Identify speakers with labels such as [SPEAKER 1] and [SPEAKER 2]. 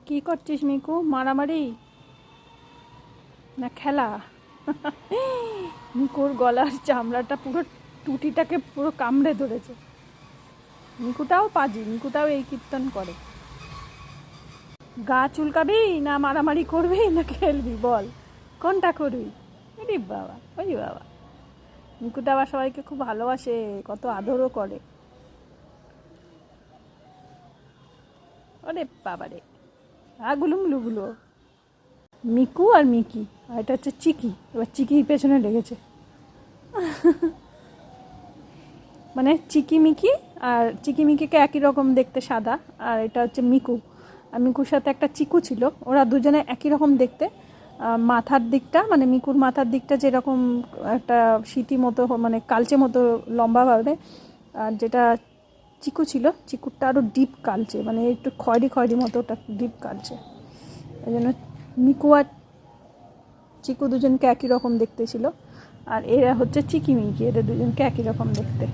[SPEAKER 1] কি করছিস মিকু? মারামারি না খেলা? মিকুর গলার চামড়াটা পুরো টুটিটাকে পুরো কামড়ে ধরেছে। মিকুটাও পাজি, মিকুটাও এই কীর্তন করে। গা চুলকাবি না মারামারি করবি না খেলবি বল, কোনটা করবি? আরে বাবা, ওই বাবা, মিকুটা আবার সবাইকে খুব ভালোবাসে, কত আদরও করে। ওরে বাবা রে, গুলুগুলো। মিকু আর মিকি, আর এটা হচ্ছে চিকি। এবার চিকি পেছনে লেগেছে, মানে চিকিমিকি। আর চিকিমিকিকে একই রকম দেখতে, সাদা। আর এটা হচ্ছে মিকু। আর মিকুর সাথে একটা চিকু ছিল, ওরা দুজনে একই রকম দেখতে। মাথার দিকটা, মানে মিকুর মাথার দিকটা যেরকম একটা সিটি মতো, মানে কালচে মতো লম্বাভাবে। আর যেটা চিকু ছিল, চিকুরটা আরও ডিপ কালচে, মানে একটু খয়েরি খয়েরি মতো, ওটা ডিপ কালচে। ওই জন্য মিকু আর চিকু দুজনকে একই রকম দেখতে ছিল। আর এরা হচ্ছে চিকিমিকি, এদের দুজনকে একই রকম দেখতে।